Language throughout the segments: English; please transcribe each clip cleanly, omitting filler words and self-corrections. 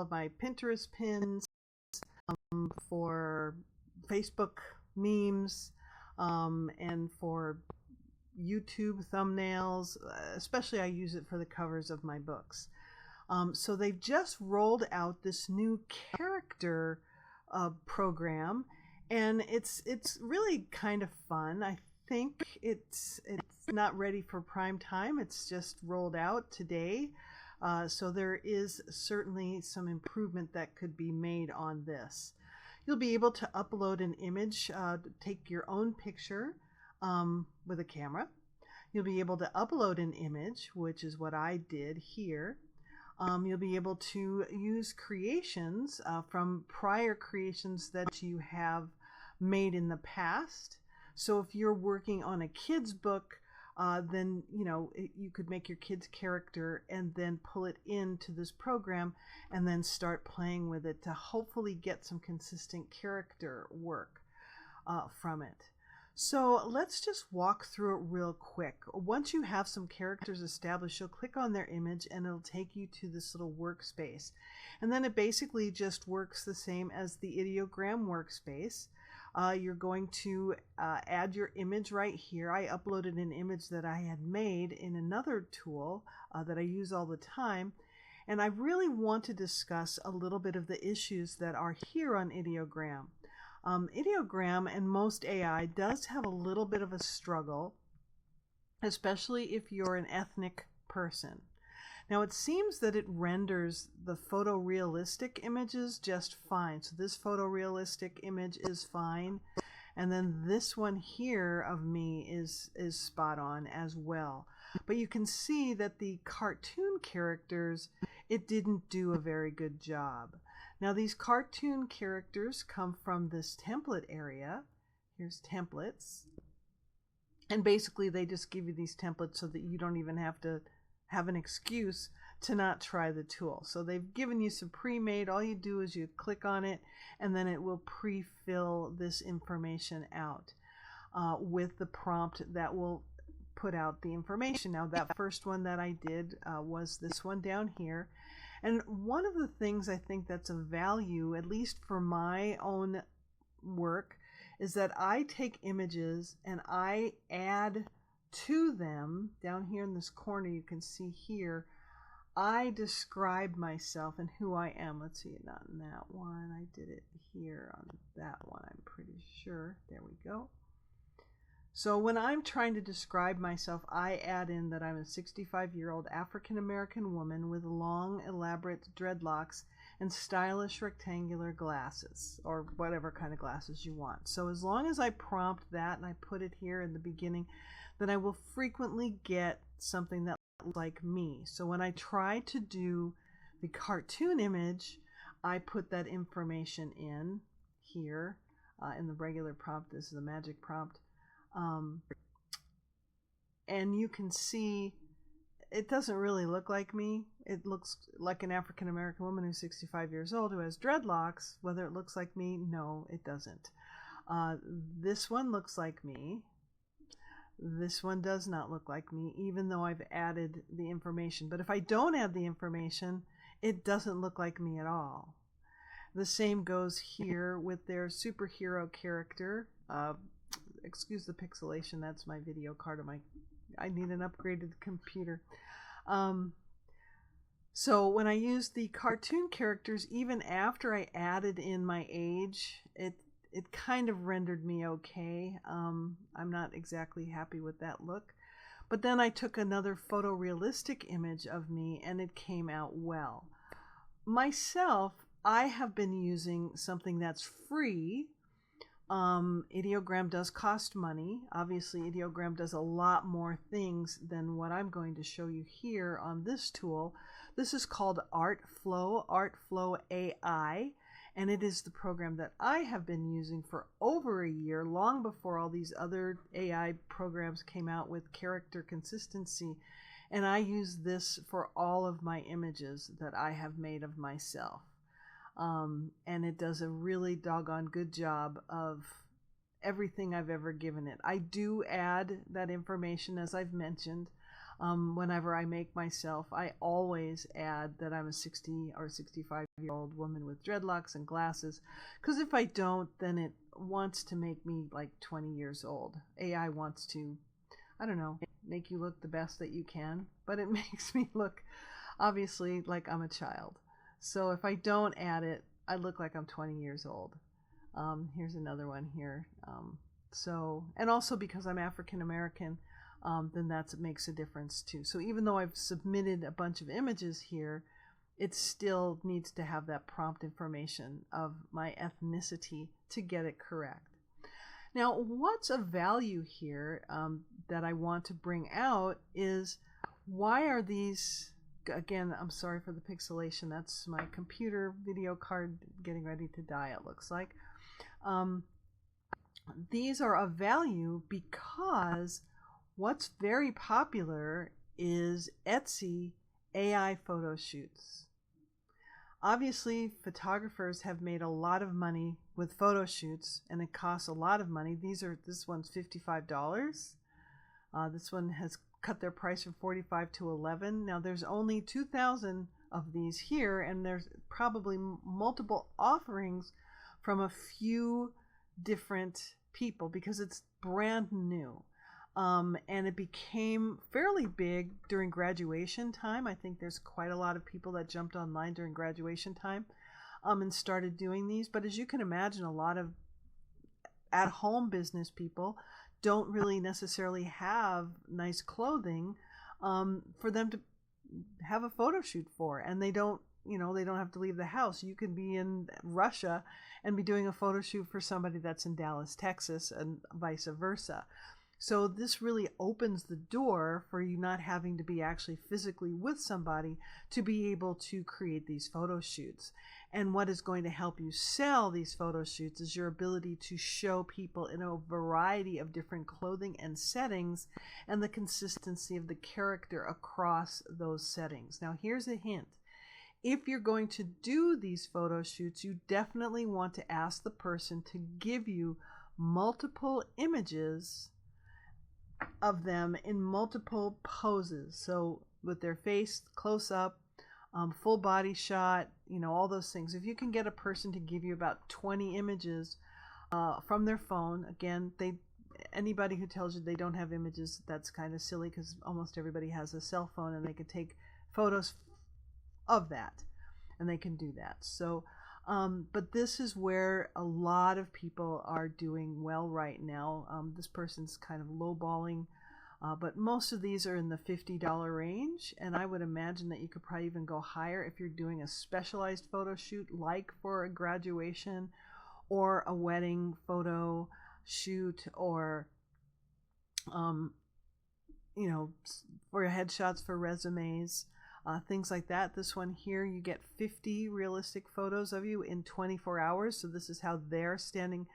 of my Pinterest pins, for Facebook memes, and for YouTube thumbnails. Especially I use it for the covers of my books. So they've just rolled out this new character program, and it's really kind of fun. I think it's not ready for prime time. It's just rolled out today. So there is certainly some improvement that could be made on this. You'll be able to upload an image, take your own picture with a camera. You'll be able to upload an image, which is what I did here. You'll be able to use creations from prior creations that you have made in the past. So if you're working on a kid's book, then you could make your kid's character and then pull it into this program and then start playing with it to hopefully get some consistent character work from it. So let's just walk through it real quick. Once you have some characters established, you'll click on their image and it'll take you to this little workspace. And then it basically just works the same as the Ideogram workspace. You're going to add your image right here. I uploaded an image that I had made in another tool that I use all the time. And I really want to discuss a little bit of the issues that are here on Ideogram. Ideogram and most AI does have a little bit of a struggle, especially if you're an ethnic person. Now it seems that it renders the photorealistic images just fine. So this photorealistic image is fine. And then this one here of me is spot on as well. But you can see that the cartoon characters, it didn't do a very good job. Now these cartoon characters come from this template area. Here's templates. And basically they just give you these templates so that you don't even have to have an excuse to not try the tool. So they've given you some pre-made. All you do is you click on it and then it will pre-fill this information out with the prompt that will put out the information. Now that first one that I did was this one down here. And one of the things I think that's of value, at least for my own work, is that I take images and I add to them. Down here in this corner you can see here, I describe myself and who I am. Let's see, not in that one. I did it here on that one, I'm pretty sure. There we go. So when I'm trying to describe myself, I add in that I'm a 65-year-old African-American woman with long, elaborate dreadlocks and stylish rectangular glasses, or whatever kind of glasses you want. So as long as I prompt that and I put it here in the beginning, then I will frequently get something that looks like me. So when I try to do the cartoon image, I put that information in here in the regular prompt. This is the magic prompt. And you can see it doesn't really look like me. It looks like an African-American woman who's 65 years old who has dreadlocks. Whether it looks like me, no, it doesn't. This one looks like me. This one does not look like me, even though I've added the information. But if I don't add the information, it doesn't look like me at all. The same goes here with their superhero character. Excuse the pixelation, that's my video card of I need an upgraded computer. So when I use the cartoon characters, even after I added in my age, it kind of rendered me okay. I'm not exactly happy with that look. But then I took another photorealistic image of me and it came out well. Myself, I have been using something that's free. Ideogram does cost money. Obviously, Ideogram does a lot more things than what I'm going to show you here on this tool. This is called Artflow AI, and it is the program that I have been using for over a year, long before all these other AI programs came out with character consistency. And I use this for all of my images that I have made of myself. And it does a really doggone good job of everything I've ever given it. I do add that information, as I've mentioned. Whenever I make myself, I always add that I'm a 60 or 65-year-old woman with dreadlocks and glasses, because if I don't, then it wants to make me like 20 years old. AI wants to, I don't know, make you look the best that you can, but it makes me look obviously like I'm a child. So if I don't add it, I look like I'm 20 years old. Here's another one here. And also because I'm African American, then that makes a difference too. So even though I've submitted a bunch of images here, it still needs to have that prompt information of my ethnicity to get it correct. Now, what's of value here that I want to bring out is, why are these, again, I'm sorry for the pixelation, that's my computer video card getting ready to die, it looks like. These are of value because what's very popular is Etsy AI photo shoots. Obviously, photographers have made a lot of money with photo shoots, and it costs a lot of money. This one's $55. This one has cut their price from $45 to $11. Now there's only 2,000 of these here, and there's probably multiple offerings from a few different people because it's brand new. And it became fairly big during graduation time. I think there's quite a lot of people that jumped online during graduation time and started doing these. But as you can imagine, a lot of at-home business people don't really necessarily have nice clothing for them to have a photo shoot for, and they don't have to leave the house. You could be in Russia and be doing a photo shoot for somebody that's in Dallas, Texas, and vice versa. So this really opens the door for you not having to be actually physically with somebody to be able to create these photo shoots. And what is going to help you sell these photo shoots is your ability to show people in a variety of different clothing and settings, and the consistency of the character across those settings. Now here's a hint. If you're going to do these photo shoots, you definitely want to ask the person to give you multiple images of them in multiple poses. So with their face close up, full body shot, all those things. If you can get a person to give you about 20 images from their phone, again, anybody who tells you they don't have images, that's kind of silly, because almost everybody has a cell phone and they can take photos of that, and they can do that. So but this is where a lot of people are doing well right now. This person's kind of lowballing, but most of these are in the $50 range, and I would imagine that you could probably even go higher if you're doing a specialized photo shoot, like for a graduation or a wedding photo shoot, or for headshots for resumes. Things like that. This one here, you get 50 realistic photos of you in 24 hours. So this is how they're setting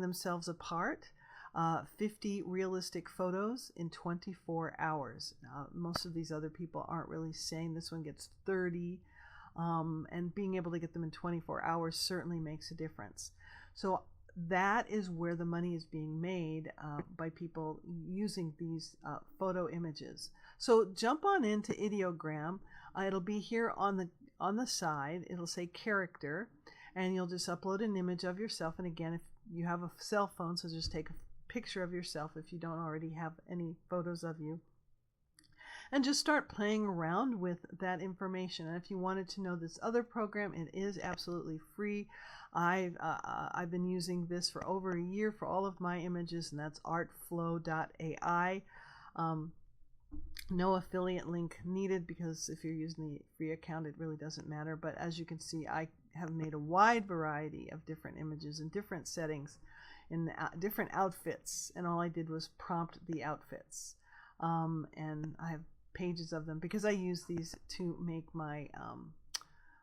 themselves apart. 50 realistic photos in 24 hours. Most of these other people aren't really saying. This one gets 30. And being able to get them in 24 hours certainly makes a difference. So that is where the money is being made by people using these photo images. So jump on into Ideogram. It'll be here on the side. It'll say character, and you'll just upload an image of yourself. And again, if you have a cell phone, so just take a picture of yourself if you don't already have any photos of you, and just start playing around with that information. And if you wanted to know this other program, it is absolutely free. I've been using this for over a year for all of my images, and that's Artflow AI. No affiliate link needed, because if you're using the free account, it really doesn't matter. But as you can see, I have made a wide variety of different images in different settings, in different outfits, and all I did was prompt the outfits. And I have pages of them because I use these to make my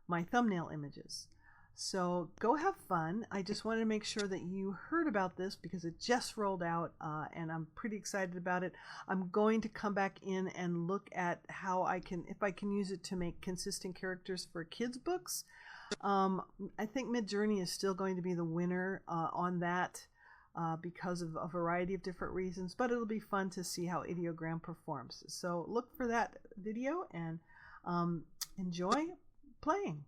my thumbnail images. So go have fun. I just wanted to make sure that you heard about this because it just rolled out, and I'm pretty excited about it. I'm going to come back in and look at how if I can use it to make consistent characters for kids' books. I think Midjourney is still going to be the winner on that. because of a variety of different reasons, but it'll be fun to see how Ideogram performs. So look for that video and enjoy playing.